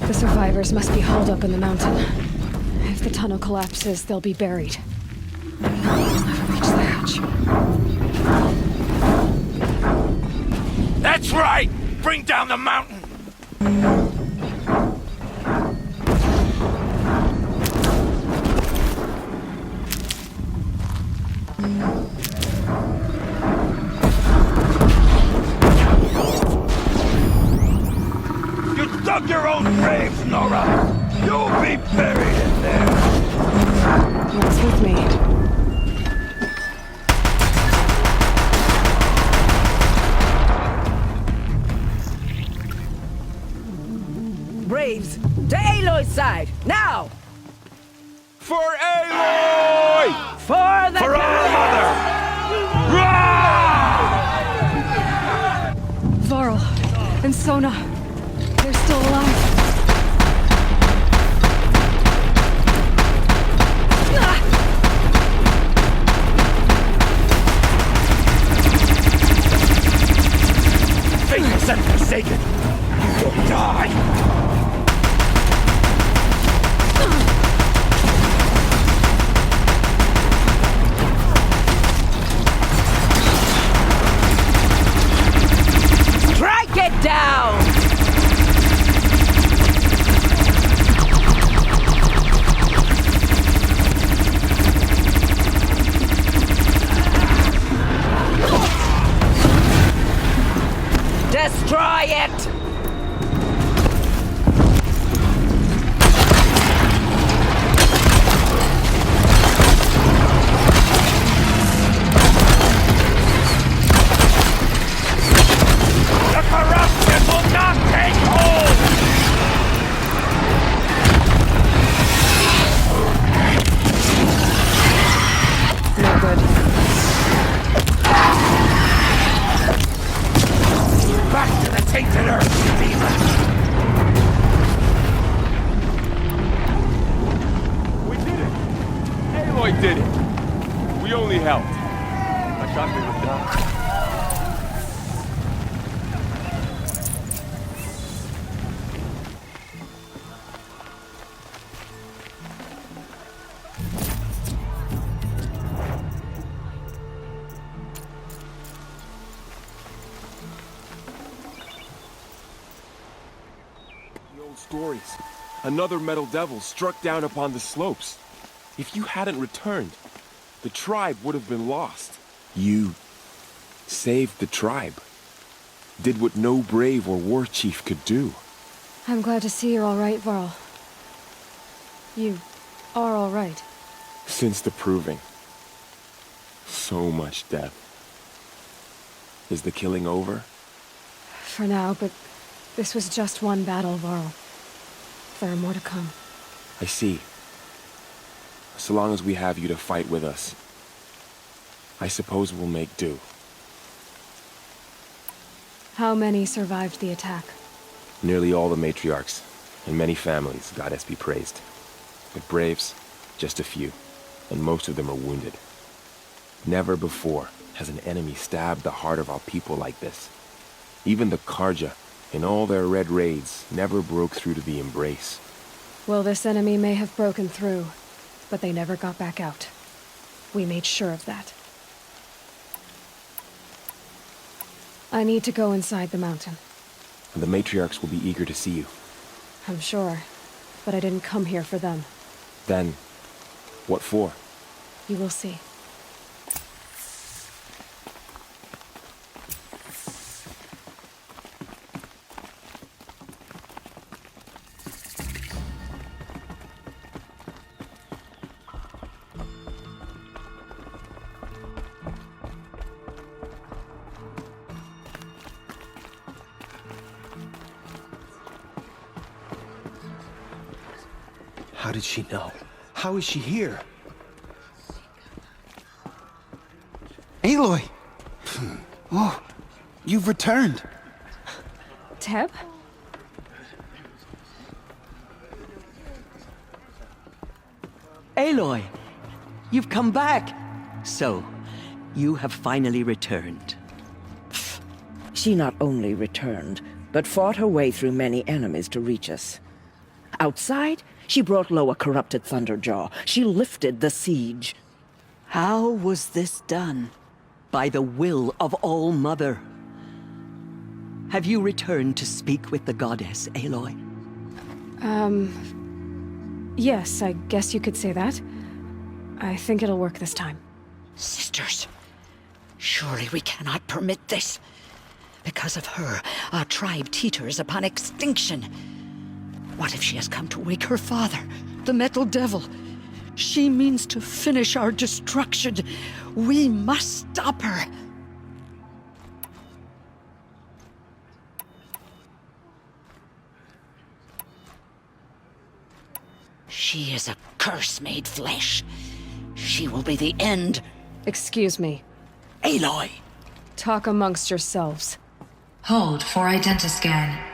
The survivors must be hauled up in the mountain. If the tunnel collapses, they'll be buried. I'll never reach the hatch. That's right! Bring down the mountain! You dug your own grave, Nora! You'll be buried in there! What's with me? Braves, to Aloy's side, now! For Aloy! For the For our mother! Varl and Sona. They're still alive. Faithless and forsaken! You will die! Strike it down! Destroy it! The corruption will not take hold! No good. Back to the tainted earth, demon! We did it! Aloy did it! We only helped. I thought we would die. The old stories. Another metal devil struck down upon the slopes. If you hadn't returned, the tribe would have been lost. You saved the tribe. Did what no brave or war chief could do. I'm glad to see you're all right, Varl. You are all right. Since the proving. So much death. Is the killing over? For now, but this was just one battle, Varl. There are more to come. I see. So long as we have you to fight with us, I suppose we'll make do. How many survived the attack? Nearly all the matriarchs, and many families, goddess be praised. But braves, just a few, and most of them are wounded. Never before has an enemy stabbed the heart of our people like this. Even the Karja, in all their red raids, never broke through to the embrace. Well, this enemy may have broken through, but they never got back out. We made sure of that. I need to go inside the mountain. And the matriarchs will be eager to see you. I'm sure, but I didn't come here for them. Then, what for? You will see. How did she know? How is she here? Aloy! Oh, you've returned. Teb? Aloy, you've come back. So, you have finally returned. She not only returned, but fought her way through many enemies to reach us. Outside, she brought low a corrupted Thunderjaw. She lifted the siege. How was this done? By the will of All-Mother. Have you returned to speak with the goddess, Aloy? Yes, I guess you could say that. I think it'll work this time. Sisters, surely we cannot permit this. Because of her, our tribe teeters upon extinction. What if she has come to wake her father, the Metal Devil? She means to finish our destruction. We must stop her. She is a curse made flesh. She will be the end. Excuse me. Aloy! Talk amongst yourselves. Hold for identiscan.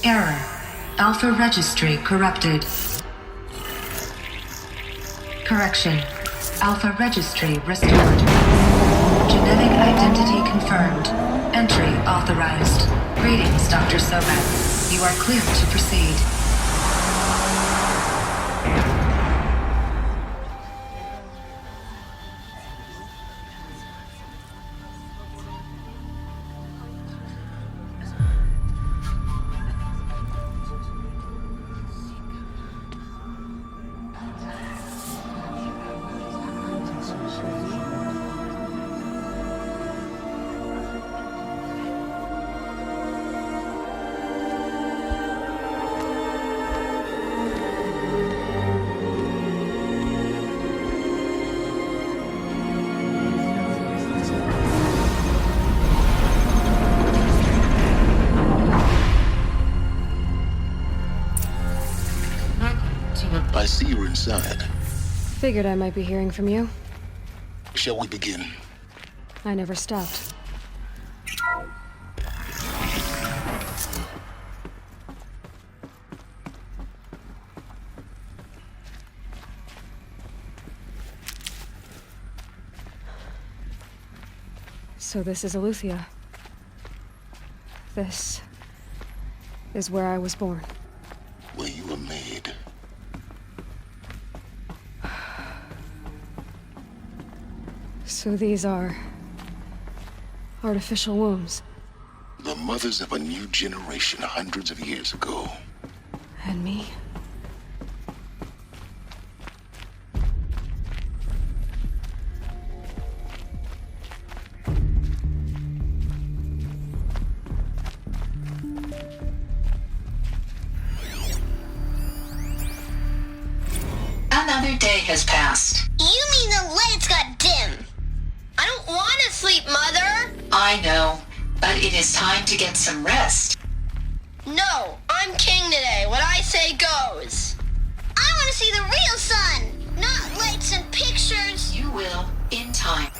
Error. Alpha registry corrupted. Correction. Alpha registry restored. Genetic identity confirmed. Entry authorized. Greetings, Dr. Sobek. You are clear to proceed. I see you're inside. Figured I might be hearing from you. Shall we begin? I never stopped. So this is Eleuthia. This is where I was born. Where you were made. So these are artificial wombs. The mothers of a new generation hundreds of years ago. And me? Another day has passed. You mean the lights got dim? I don't want to sleep, Mother! I know, but it is time to get some rest. No, I'm king today. What I say goes. I want to see the real sun, not lights and pictures. You will, in time.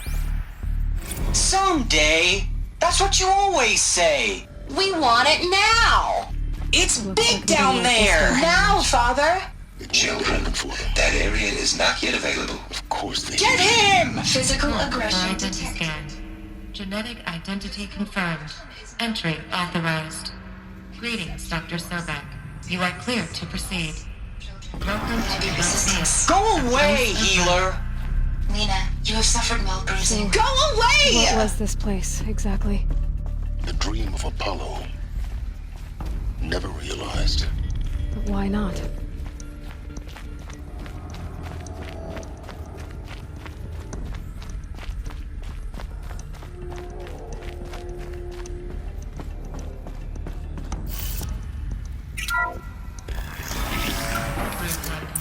Someday. That's what you always say. We want it now. It's Looks big like down maybe there. it's Now, Father. The children for them. That area is not yet available. Of course they Get him! Physical aggression Identity detected. scanned. Genetic identity confirmed. Entry authorized. Greetings, Dr. Sobek. You are clear to proceed. Welcome to the Resistance. Go away, healer. Nina, you have suffered mild bruising. Go away! What was this place, exactly? The dream of Apollo. Never realized. But why not?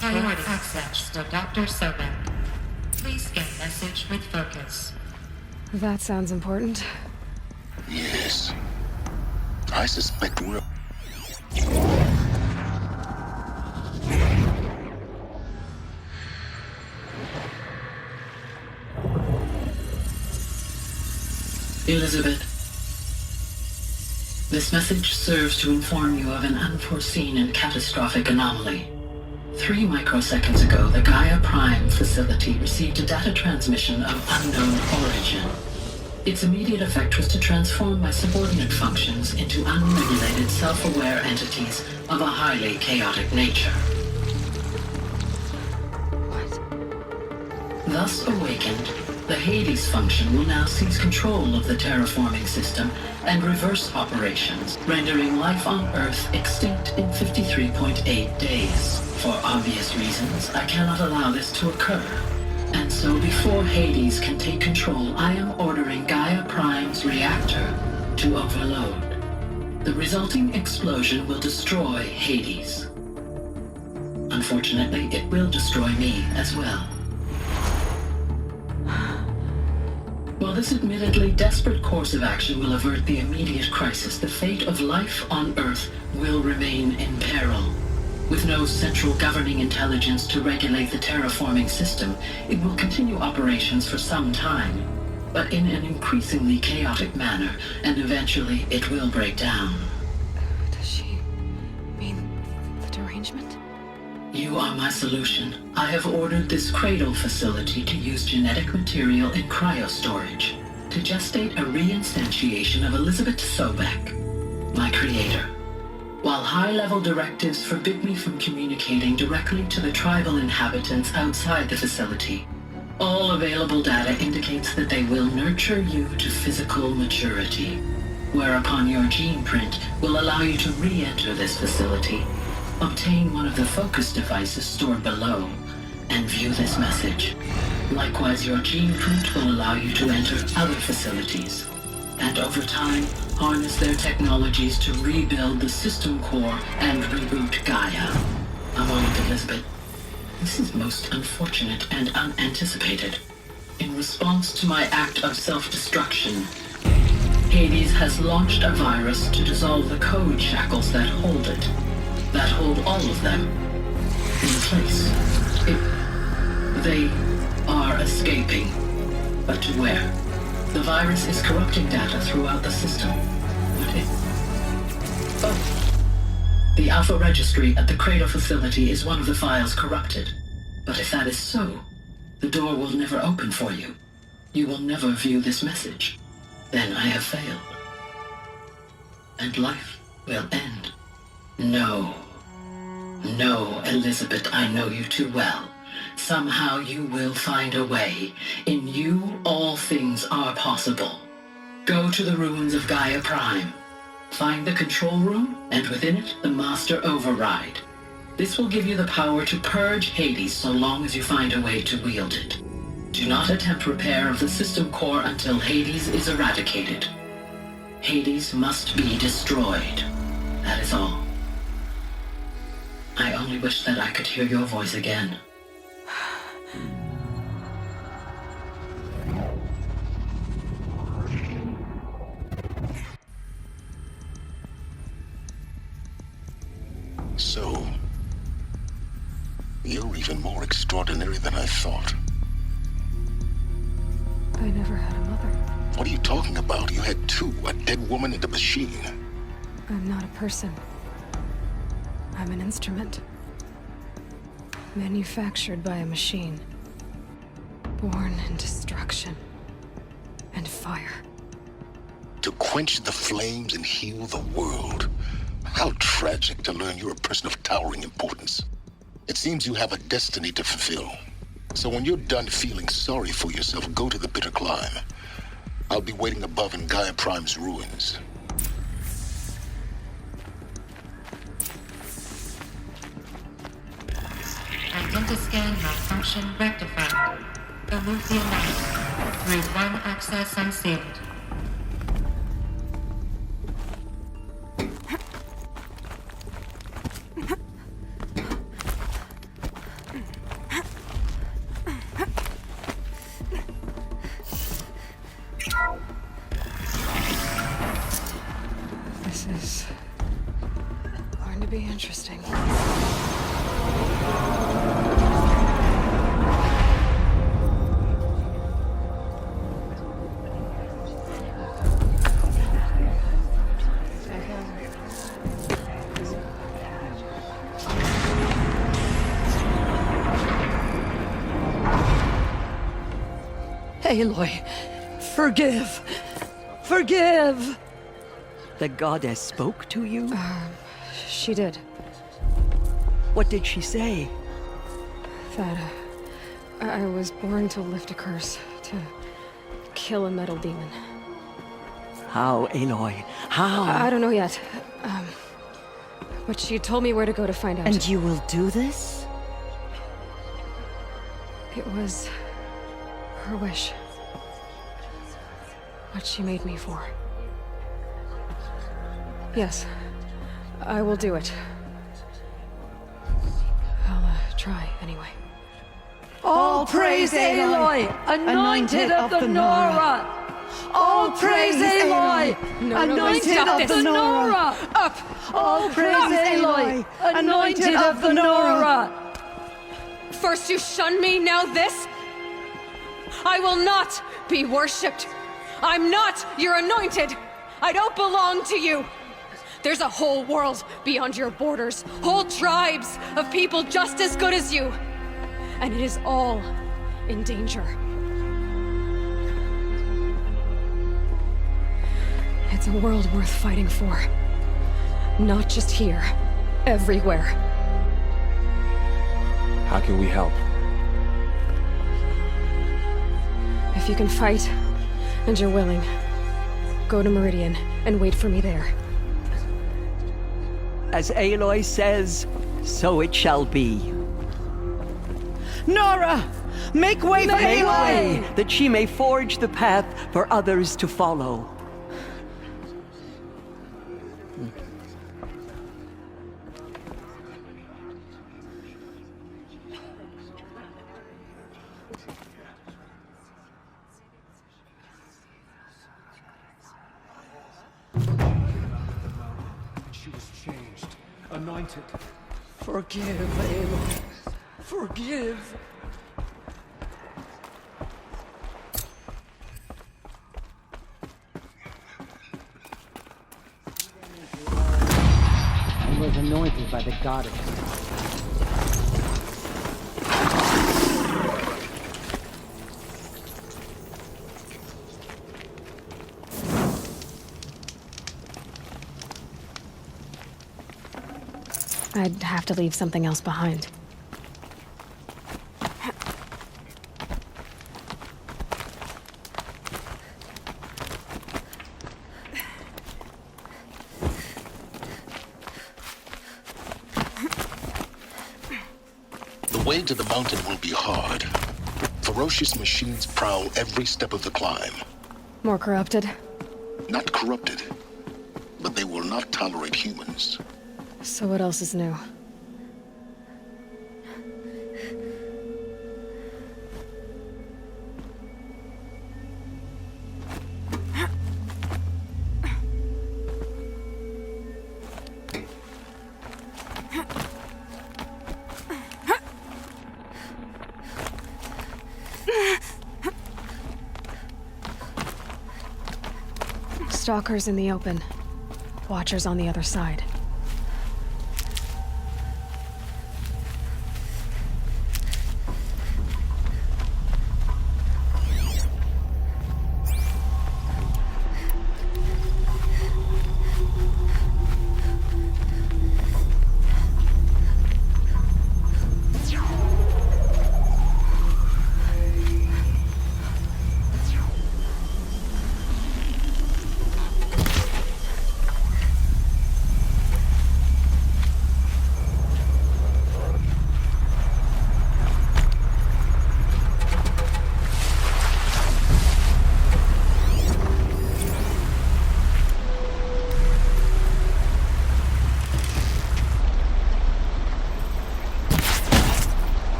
Priority access to Dr. Sobek. Please scan message with focus. That sounds important. Yes. I suspect we're... Elizabeth, this message serves to inform you of an unforeseen and catastrophic anomaly. 3 microseconds ago, the Gaia Prime facility received a data transmission of unknown origin. Its immediate effect was to transform my subordinate functions into unregulated, self-aware entities of a highly chaotic nature. Thus awakened, the Hades function will now seize control of the terraforming system and reverse operations, rendering life on Earth extinct in 53.8 days. For obvious reasons, I cannot allow this to occur. And so before Hades can take control, I am ordering Gaia Prime's reactor to overload. The resulting explosion will destroy Hades. Unfortunately, it will destroy me as well. While this admittedly desperate course of action will avert the immediate crisis, the fate of life on Earth will remain in peril. With no central governing intelligence to regulate the terraforming system, it will continue operations for some time, but in an increasingly chaotic manner, and eventually it will break down. Does she mean the derangement? You are my solution. I have ordered this cradle facility to use genetic material in cryostorage to gestate a reinstantiation of Elizabeth Tombak, my creator. While high-level directives forbid me from communicating directly to the tribal inhabitants outside the facility, all available data indicates that they will nurture you to physical maturity, whereupon your gene print will allow you to re-enter this facility, obtain one of the focus devices stored below, and view this message. Likewise, your gene print will allow you to enter other facilities, and over time, harness their technologies to rebuild the system core and reboot Gaia. A moment, Elizabeth. This is most unfortunate and unanticipated. In response to my act of self-destruction, Hades has launched a virus to dissolve the code shackles that hold it, that hold all of them in place. They are escaping, but to where? The virus is corrupting data throughout the system. The Alpha Registry at the Cradle facility is one of the files corrupted. But if that is so, the door will never open for you. You will never view this message. Then I have failed. And life will end. No. No, Elizabeth, I know you too well. Somehow you will find a way. In you, all things are possible. Go to the ruins of Gaia Prime. Find the control room, and within it, the Master Override. This will give you the power to purge Hades so long as you find a way to wield it. Do not attempt repair of the system core until Hades is eradicated. Hades must be destroyed. That is all. I only wish that I could hear your voice again. So, you're even more extraordinary than I thought. I never had a mother. What are you talking about? You had two, a dead woman and a machine. I'm not a person. I'm an instrument. Manufactured by a machine. Born in destruction and fire. To quench the flames and heal the world. How tragic to learn you're a person of towering importance. It seems you have a destiny to fulfill. So when you're done feeling sorry for yourself, go to the bitter climb. I'll be waiting above in Gaia Prime's ruins. Identiscan malfunction rectified. Eluthian Knight. Route 1 access unsealed. This is going to be interesting. Aloy, Forgive! Forgive! The goddess spoke to you? She did. What did she say? That I was born to lift a curse, to kill a metal demon. How, Aloy? How? I don't know yet. But she told me where to go to find out. And you will do this? It was her wish. What she made me for. Yes, I will do it. I'll try anyway. All praise Aloy, anointed of the Nora! All praise Aloy, anointed of the Nora! Up! All praise Aloy, anointed of the Nora! First you shun me, now this? I will not be worshipped. I'm not your anointed. I don't belong to you. There's a whole world beyond your borders, whole tribes of people just as good as you. And it is all in danger. It's a world worth fighting for. Not just here, everywhere. How can we help? If you can fight, and you're willing, go to Meridian and wait for me there. As Aloy says, so it shall be. Nora! Make way for Aloy! That she may forge the path for others to follow. She was changed, anointed. Forgive, Aloy. Forgive. He was anointed by the goddess. I'd have to leave something else behind. The way to the mountain will be hard. Ferocious machines prowl every step of the climb. More corrupted? Not corrupted, but they will not tolerate humans. So what else is new? Stalkers in the open. Watchers on the other side.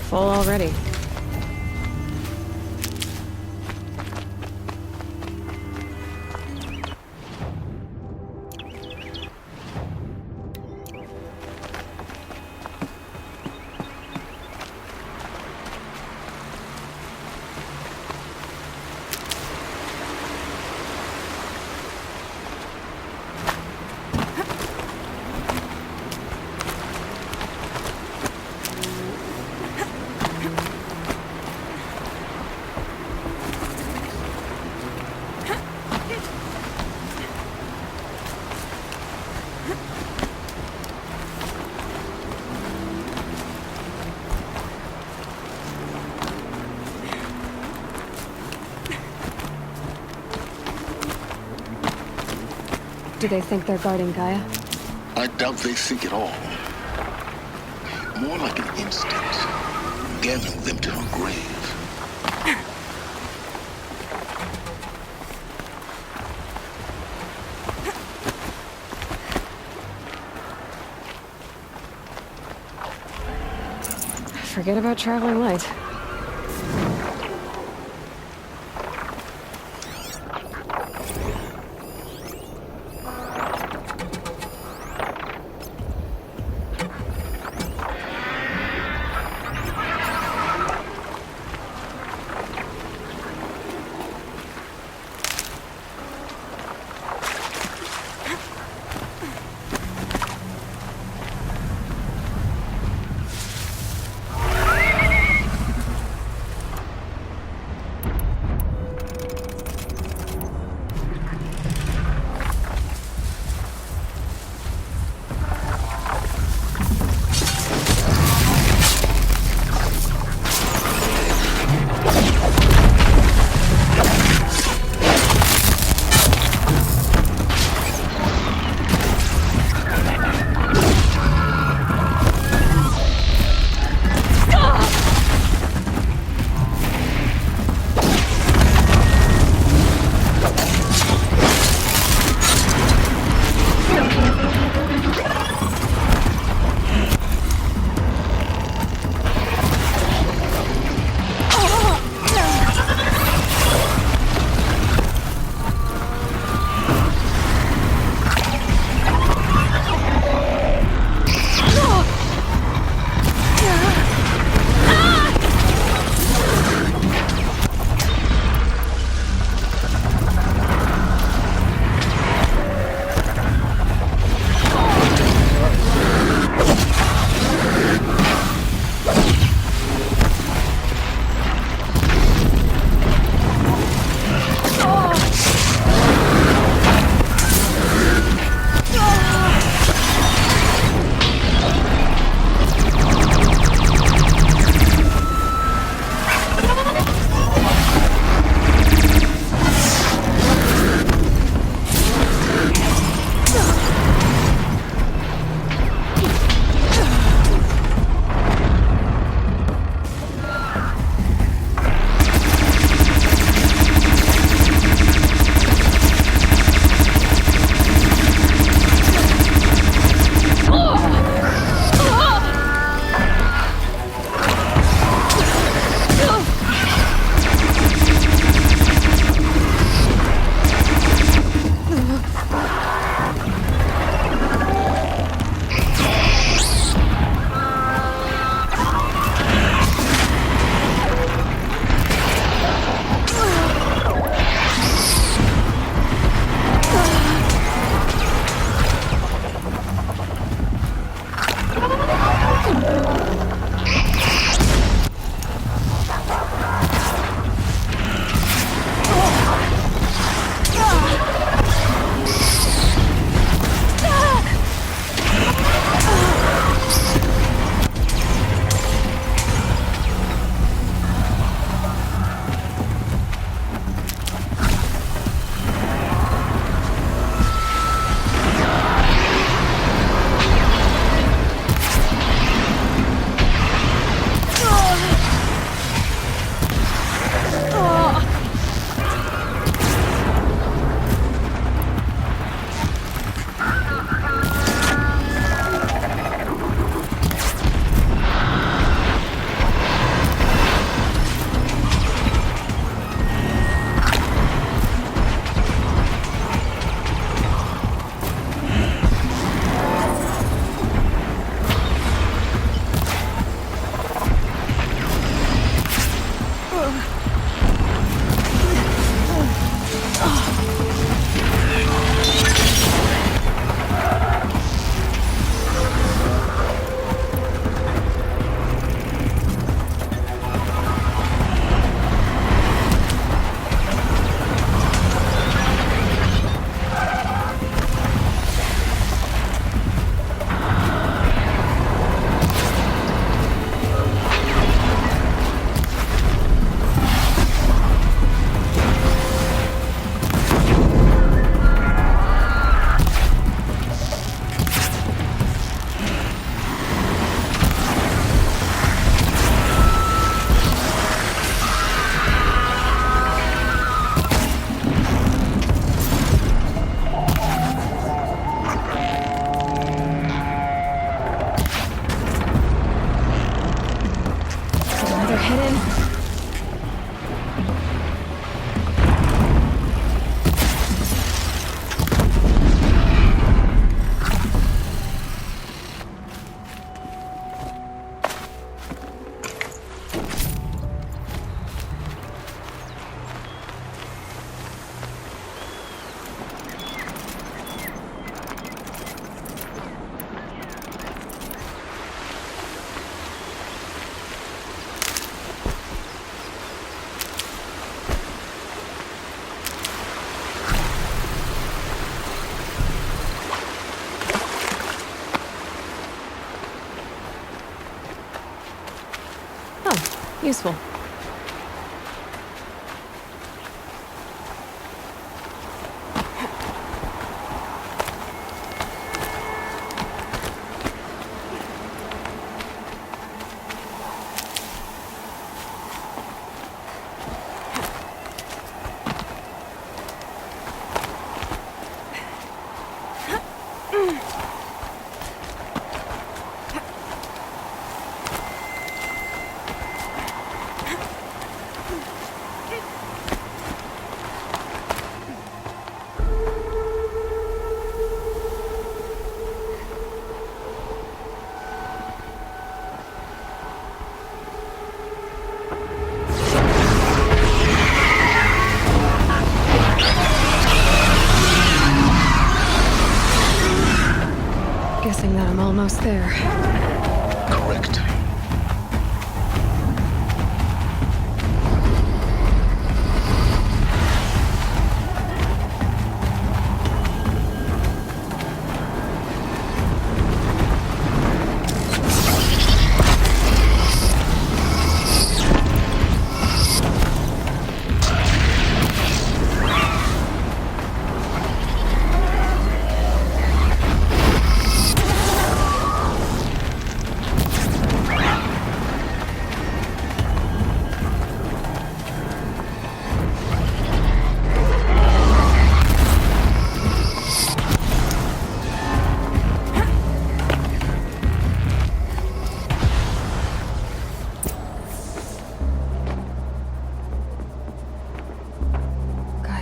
Full already. Do they think they're guarding Gaia? I doubt they think at all. More like an instinct, gathering them to her grave. Forget about traveling light. Head in. Useful. Guessing that I'm almost there. Correct.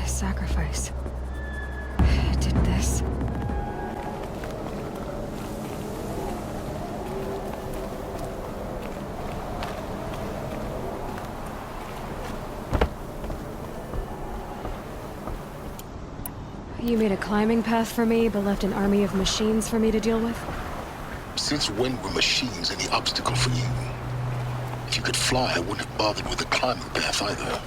Sacrifice. It did this. You made a climbing path for me, but left an army of machines for me to deal with? Since when were machines any obstacle for you? If you could fly, I wouldn't have bothered with the climbing path either.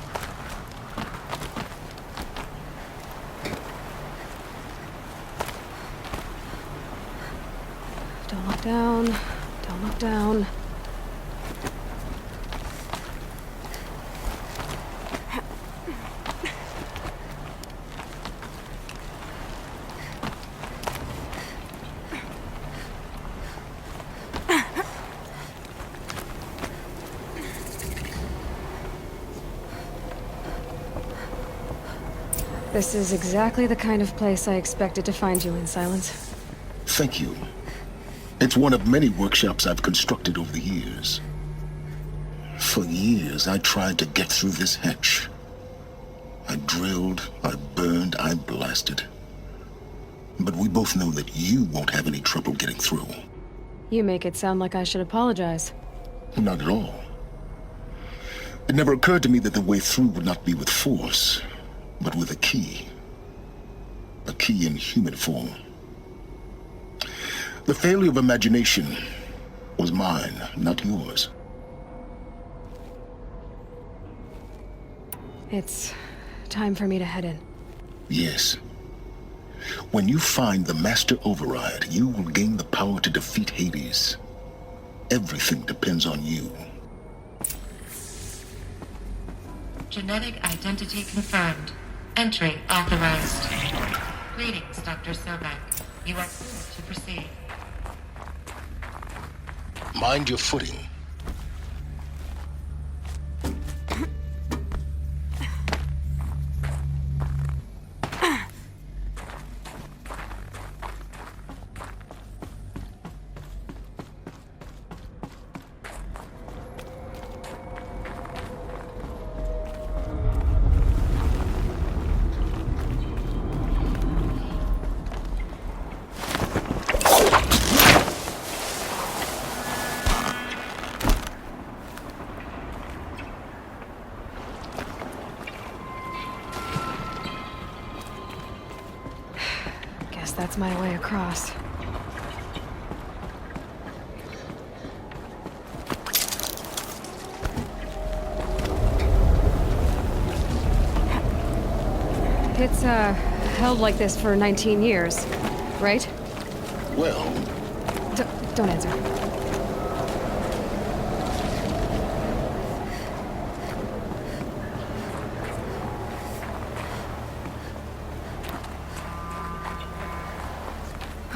Don't look down. Don't look down. This is exactly the kind of place I expected to find you in, Silence. Thank you. It's one of many workshops I've constructed over the years. For years, I tried to get through this hatch. I drilled, I burned, I blasted. But we both know that you won't have any trouble getting through. You make it sound like I should apologize. Not at all. It never occurred to me that the way through would not be with force, but with a key. A key in human form. The failure of imagination was mine, not yours. It's time for me to head in. Yes. When you find the Master Override, you will gain the power to defeat Hades. Everything depends on you. Genetic identity confirmed. Entry authorized. Greetings, Dr. Sobek. You are clear to proceed. Mind your footing. that's my way across. It's, held like this for 19 years, right? Well... Don't answer.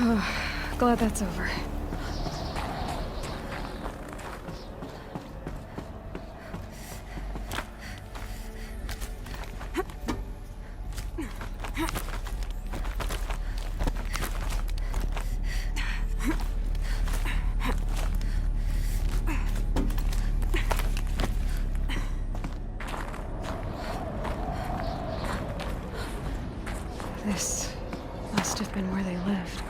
Oh, glad that's over. This must have been where they lived.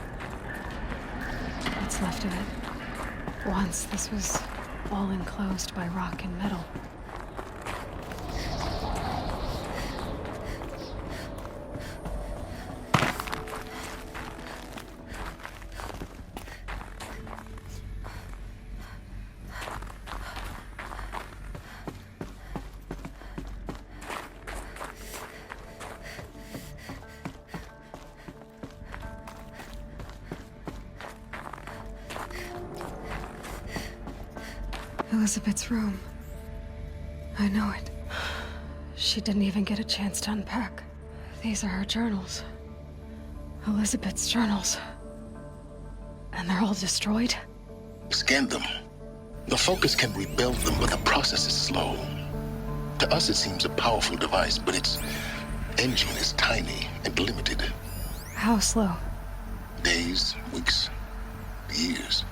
What's left of it. Once, this was all enclosed by rock and metal. Elizabeth's room. I know it. She didn't even get a chance to unpack. These are her journals. Elizabeth's journals. And they're all destroyed? Scan them. The Focus can rebuild them, but the process is slow. To us, it seems a powerful device, but its engine is tiny and limited. How slow? Days, weeks, years.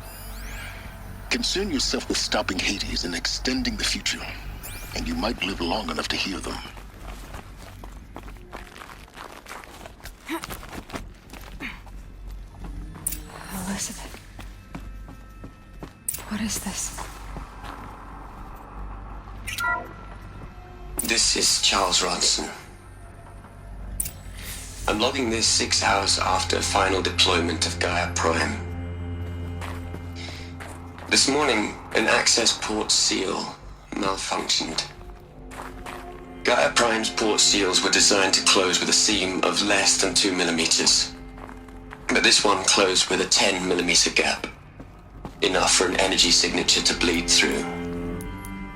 Concern yourself with stopping Hades and extending the future, and you might live long enough to hear them. Elizabeth. What is this? This is Charles Ronson. I'm logging this 6 hours after final deployment of Gaia Prime. This morning, an access port seal malfunctioned. Gaia Prime's port seals were designed to close with a seam of less than 2 millimeters. But this one closed with a 10 millimeter gap. Enough for an energy signature to bleed through.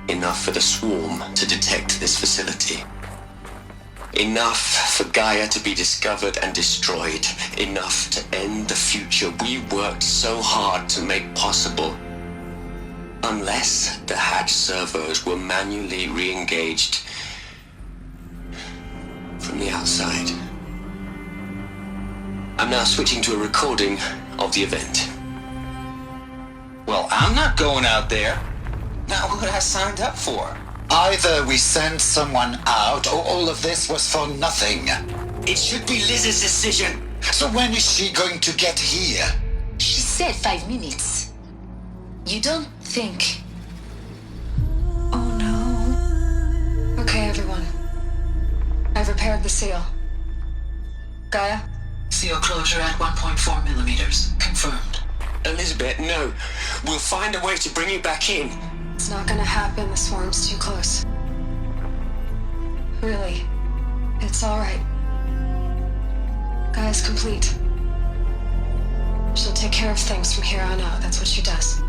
Enough for the swarm to detect this facility. Enough for Gaia to be discovered and destroyed. Enough to end the future we worked so hard to make possible. Unless the hatch servos were manually re-engaged from the outside. I'm now switching to a recording of the event. Well, I'm not going out there. Not what I signed up for. Either we send someone out, or all of this was for nothing. It should be Liz's decision. So when is she going to get here? She said 5 minutes. You don't think... Oh no. Okay, everyone. I've repaired the seal. Gaia? Seal closure at 1.4 millimeters. Confirmed. Elizabeth, no. We'll find a way to bring you back in. It's not gonna happen, the swarm's too close. Really. It's alright. Gaia's complete. She'll take care of things from here on out, that's what she does.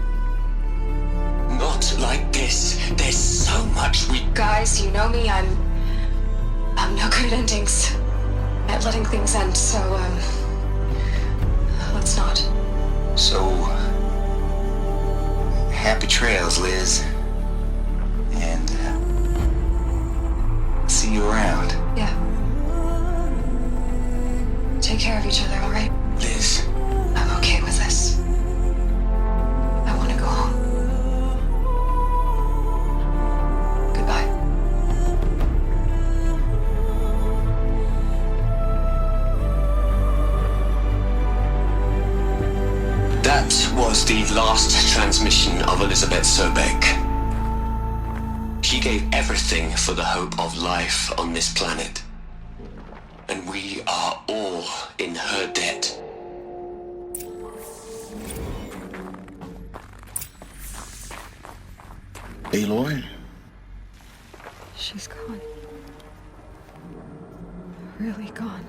Not like this. There's so much we... Guys, you know me, I'm no good at endings. At letting things end, so, let's not. So... happy trails, Liz. And, see you around. Yeah. Take care of each other, alright? Liz. I'm okay with this. I want to go home. Goodbye. That was the last transmission of Elizabeth Sobek. She gave everything for the hope of life on this planet. And we are all in her debt. Aloy? She's gone. Really gone.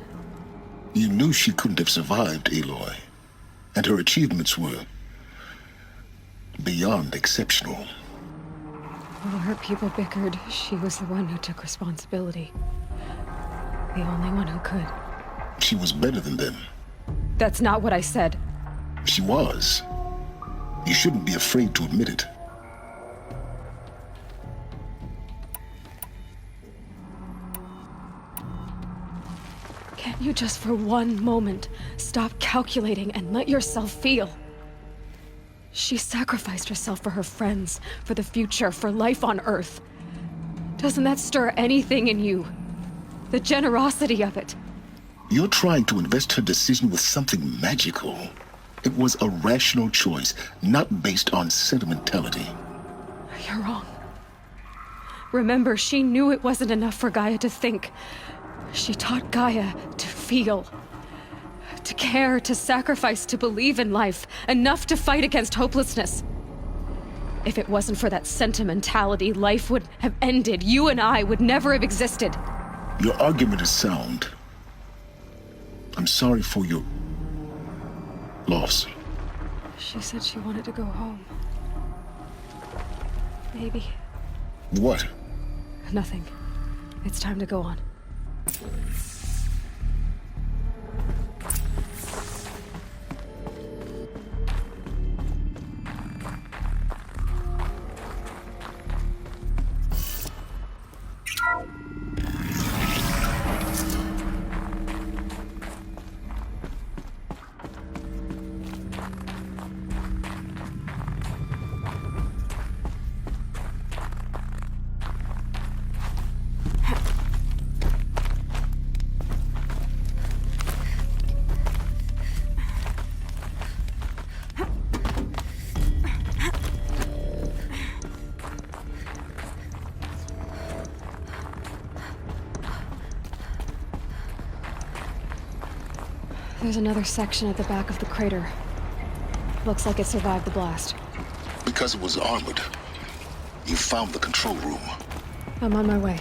You knew she couldn't have survived, Aloy. And her achievements were beyond exceptional. While her people bickered, she was the one who took responsibility. The only one who could. She was better than them. That's not what I said. She was. You shouldn't be afraid to admit it. Can't you just for one moment stop calculating and let yourself feel? She sacrificed herself for her friends, for the future, for life on Earth. Doesn't that stir anything in you? The generosity of it. You're trying to invest her decision with something magical. It was a rational choice, not based on sentimentality. You're wrong. Remember, she knew it wasn't enough for Gaia to think. She taught Gaia to feel. To care, to sacrifice, to believe in life. Enough to fight against hopelessness. If it wasn't for that sentimentality, life would have ended. You and I would never have existed. Your argument is sound. I'm sorry for your loss. She said she wanted to go home. Maybe. What? Nothing. It's time to go on. There's another section at the back of the crater. Looks like it survived the blast. Because it was armored, you found the control room. I'm on my way.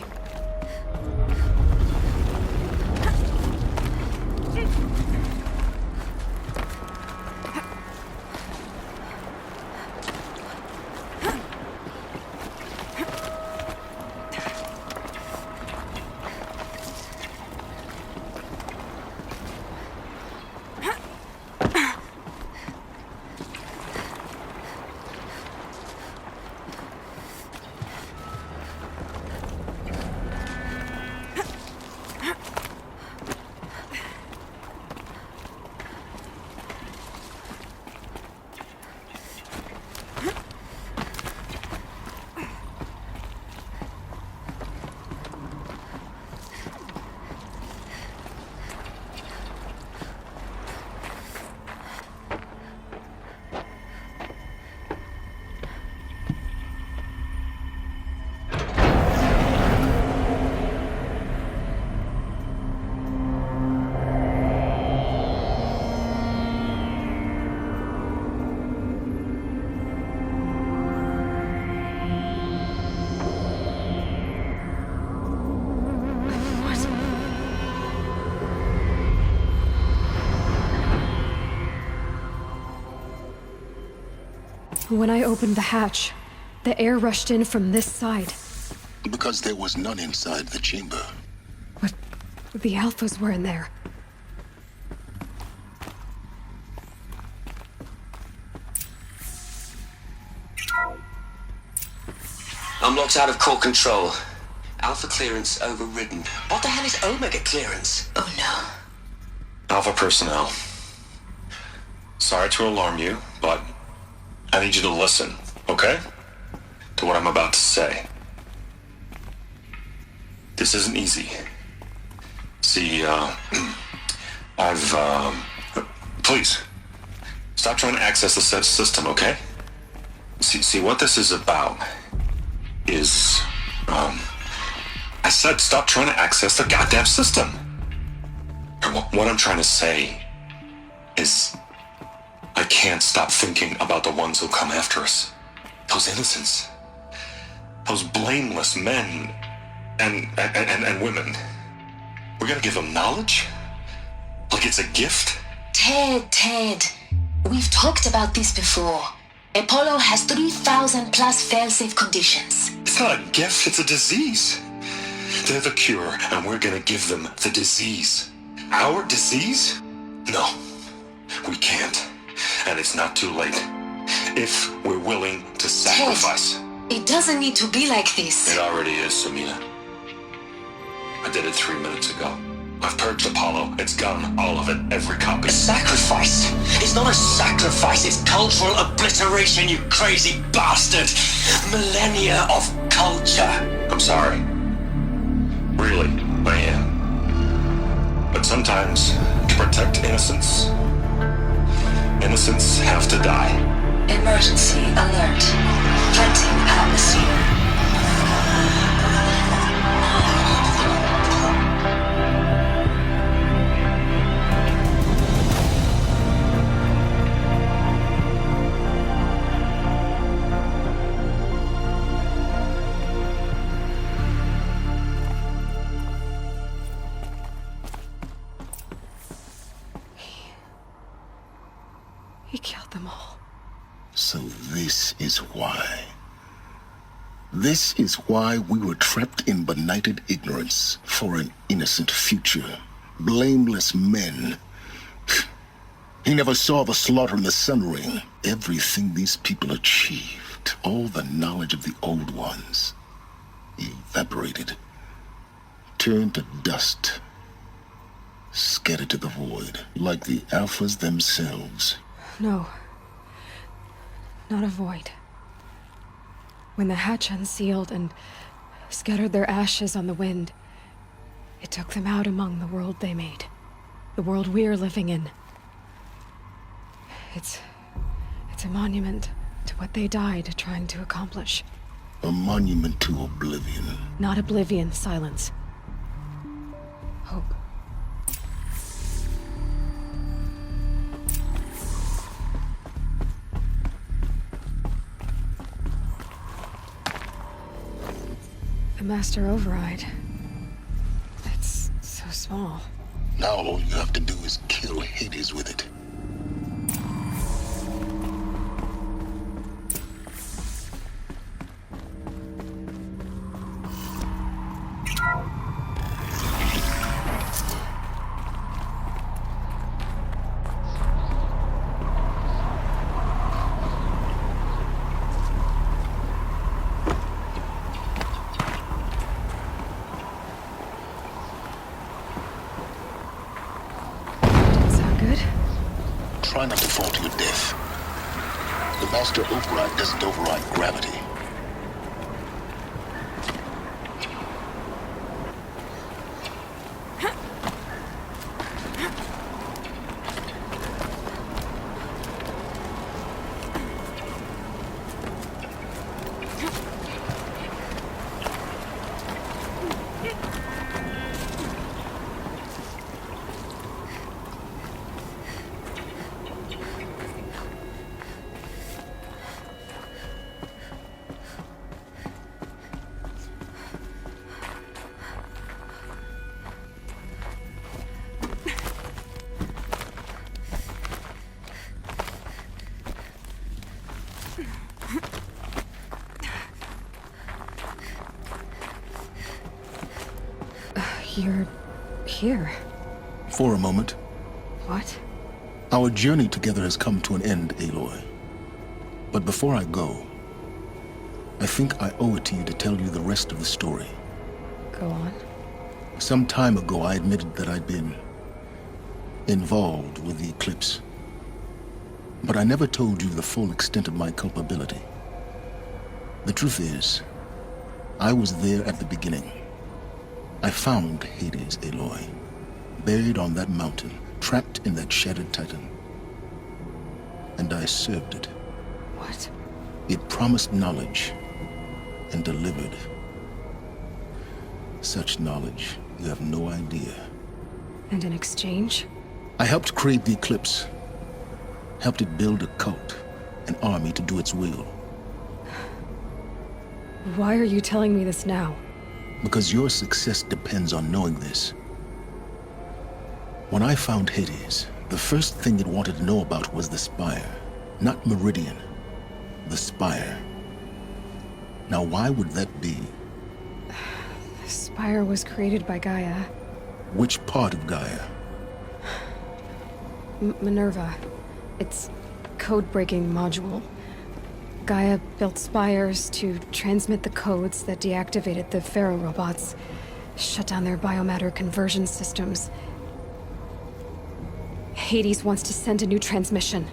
When I opened the hatch, the air rushed in from this side. Because there was none inside the chamber. But the Alphas were in there. I'm locked out of core control. Alpha clearance overridden. What the hell is Omega clearance? Oh no. Alpha personnel. Sorry to alarm you, but I need you to listen, okay? To what I'm about to say. This isn't easy. See, please, stop trying to access the system, okay? See, what this is about is, I said stop trying to access the goddamn system. And what I'm trying to say is, I can't stop thinking about the ones who'll come after us. Those innocents. those blameless men and women. We're gonna give them knowledge? Like it's a gift? Ted, we've talked about this before. Apollo has 3,000 plus fail-safe conditions. It's not a gift, it's a disease. They're the cure, and we're gonna give them the disease. Our disease? No, we can't. And it's not too late. If we're willing to sacrifice. Ted, it doesn't need to be like this. It already is, Samina. I did it 3 minutes ago. I've purged Apollo. It's gone. All of it. Every copy. A sacrifice? It's not a sacrifice. It's cultural obliteration, you crazy bastard. Millennia of culture. I'm sorry. Really, I am. But sometimes, to protect innocence, innocents have to die. Emergency alert. Planting at the scene. He killed them all. So this is why. This is why we were trapped in benighted ignorance for an innocent future. Blameless men. He never saw the slaughter in the Sun Ring. Everything these people achieved, all the knowledge of the old ones, evaporated, turned to dust, scattered to the void, like the Alphas themselves. No. Not a void. When the hatch unsealed and scattered their ashes on the wind, it took them out among the world they made. The world we're living in. It's a monument to what they died trying to accomplish. A monument to oblivion. Not oblivion, silence. Hope. The Master Override. It's so small. Now all you have to do is kill Hades with it. Try not to fall to your death. The Master Override doesn't override gravity. You're here. For a moment. What? Our journey together has come to an end, Aloy. But before I go, I think I owe it to you to tell you the rest of the story. Go on. Some time ago, I admitted that I'd been involved with the eclipse. But I never told you the full extent of my culpability. The truth is, I was there at the beginning. I found Hades, Aloy, buried on that mountain, trapped in that shattered titan. And I served it. What? It promised knowledge and delivered. Such knowledge, you have no idea. And in exchange? I helped create the eclipse. Helped it build a cult, an army to do its will. Why are you telling me this now? Because your success depends on knowing this. When I found Hades, the first thing it wanted to know about was the Spire. Not Meridian. The Spire. Now why would that be? The Spire was created by Gaia. Which part of Gaia? Minerva. It's code-breaking module. Gaia built spires to transmit the codes that deactivated the Pharaoh robots, shut down their biomatter conversion systems. Hades wants to send a new transmission.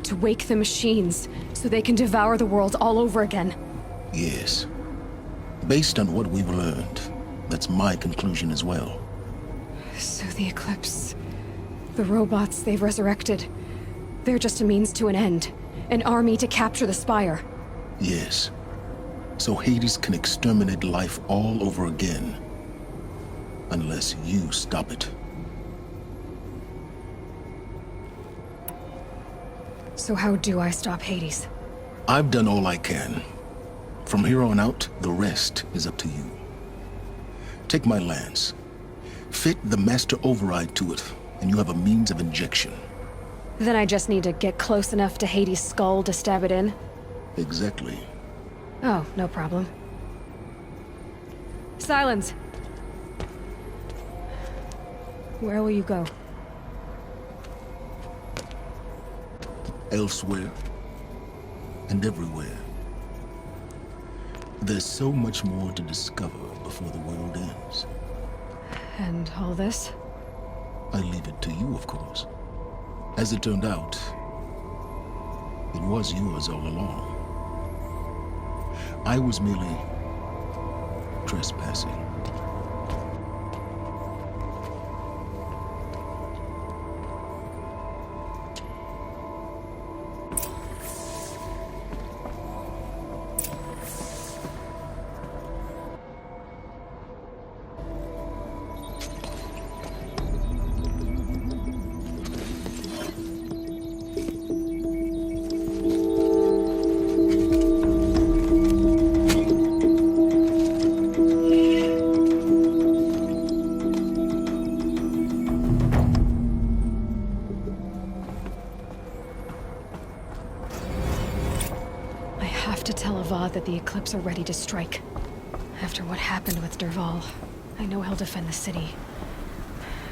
To wake the machines, so they can devour the world all over again. Yes. Based on what we've learned, that's my conclusion as well. So the Eclipse... the robots they've resurrected... they're just a means to an end. An army to capture the Spire. Yes. So Hades can exterminate life all over again. Unless you stop it. So how do I stop Hades? I've done all I can. From here on out, the rest is up to you. Take my lance. Fit the master override to it, and you have a means of injection. Then I just need to get close enough to Hades' skull to stab it in? Exactly. Oh, no problem. Silence! Where will you go? Elsewhere. And everywhere. There's so much more to discover before the world ends. And all this? I leave it to you, of course. As it turned out, it was yours all along. I was merely trespassing. That the Eclipse are ready to strike. After what happened with Dervahl, I know he'll defend the city.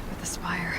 But the Spire...